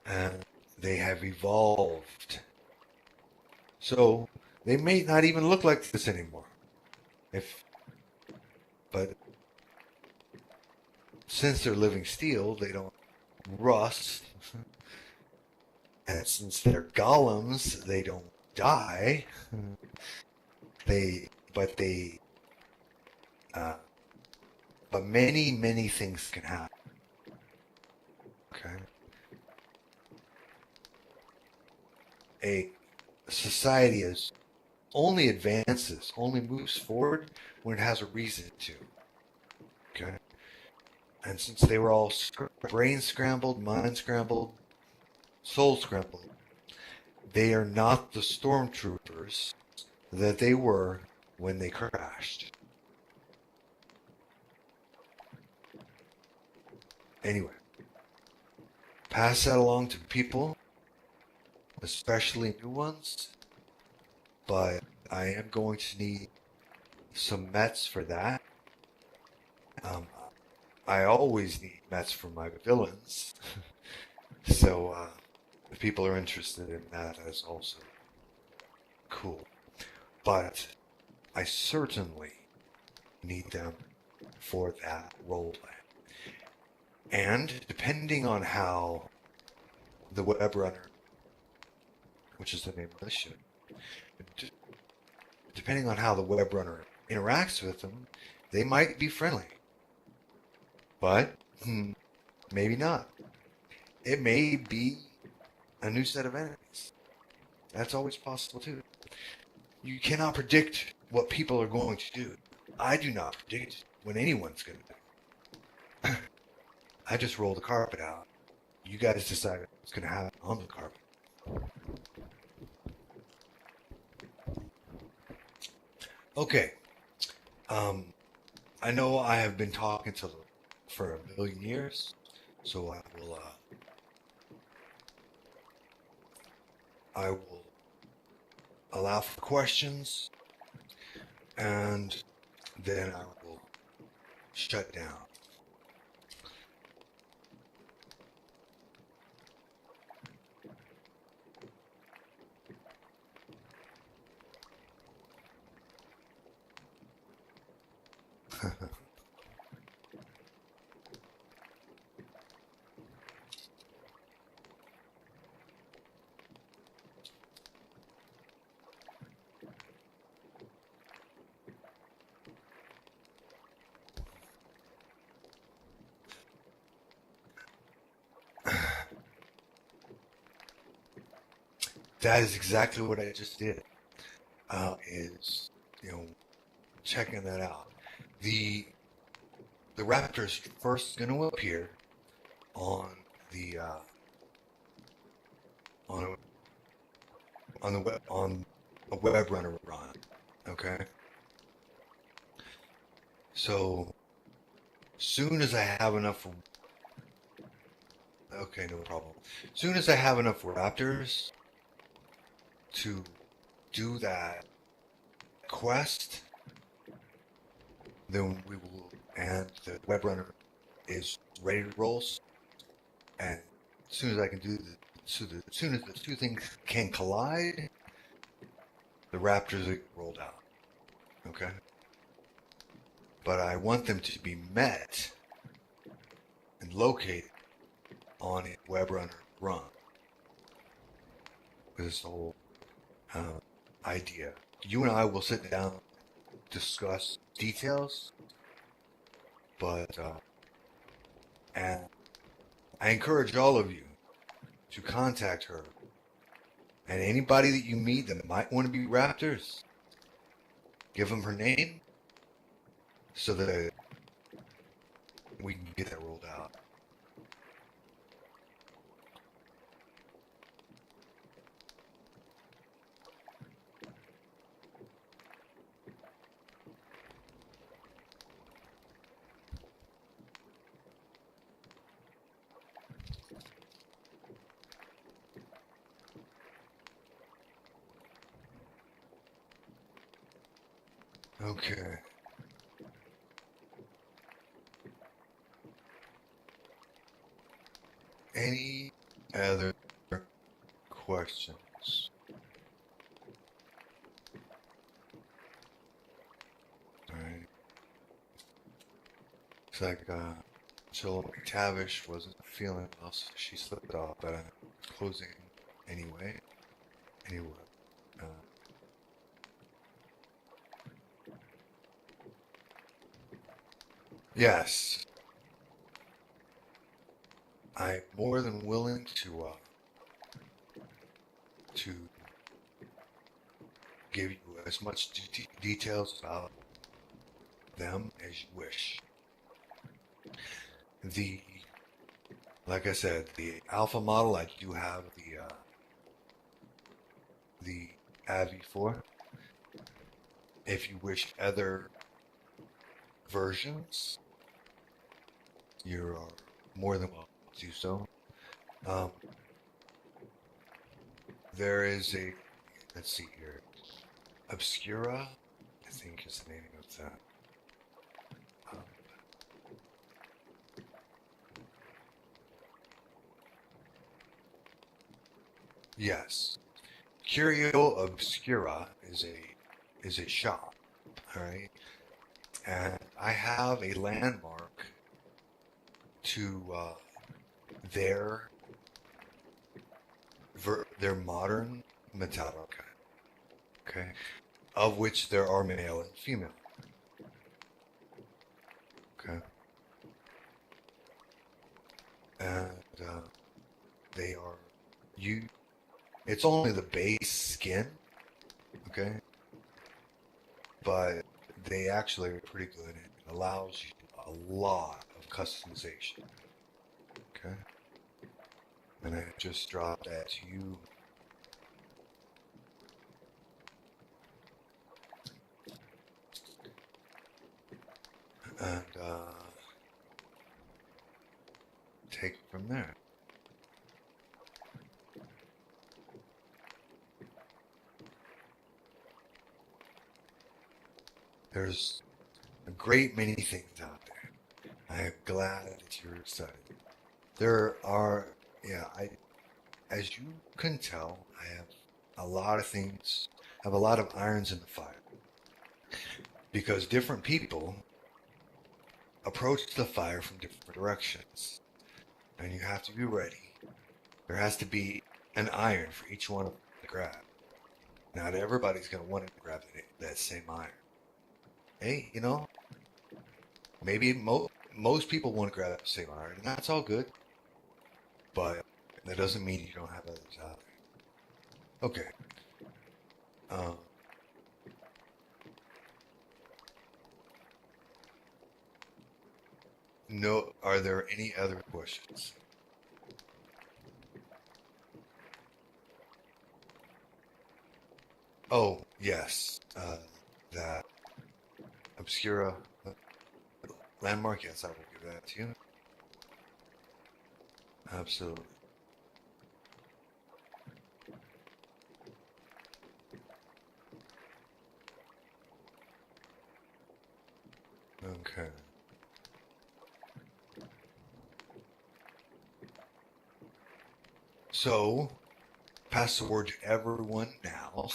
And they have evolved. So they may not even look like this anymore. But since they're living steel, they don't rust. And since they're golems, they don't die. But many things can happen. Okay. A society only advances, only moves forward when it has a reason to. Okay. And since they were all brain scrambled, mind scrambled, soul scrambled, they are not the stormtroopers that they were when they crashed. Anyway, pass that along to people, especially new ones, but I am going to need some Mets for that. I always need Mets for my villains, so if people are interested in that, that's also cool. But I certainly need them for that roleplay. And depending on how the web runner, which is the name of the ship, depending on how the web runner interacts with them, they might be friendly. But maybe not. It may be a new set of enemies. That's always possible too. You cannot predict what people are going to do. I do not predict what anyone's going to do. I just roll the carpet out. You guys decide what's going to happen on the carpet. Okay. I know I have been talking for a million years, so I will allow for questions, and then I will shut down. That is exactly what I just did. Is checking that out. The Raptor's first going to appear on the on a web runner run. Okay. So soon as I have enough Okay, no problem. As soon as I have enough raptors to do that quest, then we will, and the web runner is ready to roll. And as soon as I can do as soon as the two things can collide, the raptors are rolled out. Okay, but I want them to be met and located on a web runner run. This whole uh, idea. You and I will sit down and discuss details, but and I encourage all of you to contact her and anybody that you meet that might want to be raptors. Give them her name so that we can get that rolled out. Okay. Any other questions? Alright. Looks like Jill McTavish wasn't feeling well, so she slipped off, but I'm closing anyway. Anyway. Uh, yes. I'm more than willing to give you as much details about them as you wish. The, like I said, the alpha model, I do have the AVI for. If you wish other versions, you are more than welcome to do so. There is a, let's see here, Obscura, I think is the name of that. Yes, Curio Obscura is a shop, all right, and I have a landmark to their modern Metaliki, okay, of which there are male and female, okay, and they are you. It's only the base skin, okay, but they actually are pretty good. It allows you a lot of customization, okay. And I just dropped that to you. And take it from there. There's a great many things out there. I am glad that you're excited. There are, yeah, as you can tell, I have a lot of things, I have a lot of irons in the fire. Because different people approach the fire from different directions. And you have to be ready. There has to be an iron for each one of them to grab. Not everybody's going to want to grab that same iron. Hey, maybe most people want to grab the same iron, and that's all good. But that doesn't mean you don't have others out there. Okay. No, are there any other questions? Oh, yes. That Obscura landmark, yes, I will give that to you. Absolutely. Okay. So, pass the word to everyone now.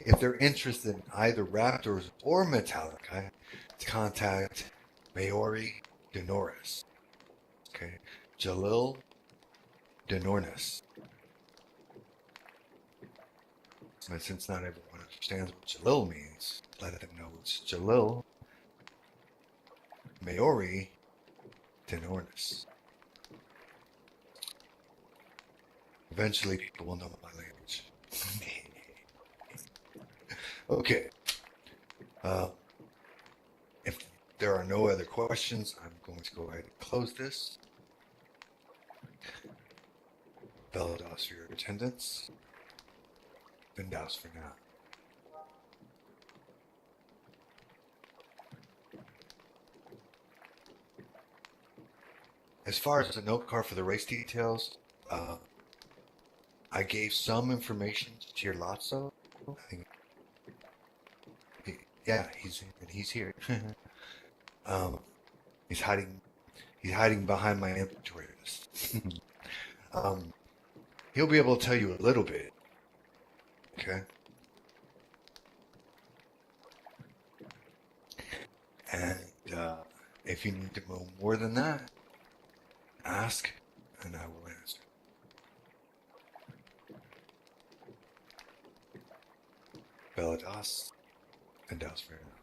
If they're interested in either Raptors or Metallica, to contact Maori Denoris. Okay. Jalil Denornis. And since not everyone understands what Jalil means, let them know it's Jalil Maori Denornis. Eventually, people will know my language. Okay. If there are no other questions, I'm going to go ahead and close this. Velados for your attendance. Vindaus for now. As far as the note card for the race details, I gave some information to your Lotso. I think, yeah, he's here. He's hiding. He's hiding behind my inventory list. He'll be able to tell you a little bit. Okay. And if you need to know more than that, ask, and I will answer. Velados, and Dos for now.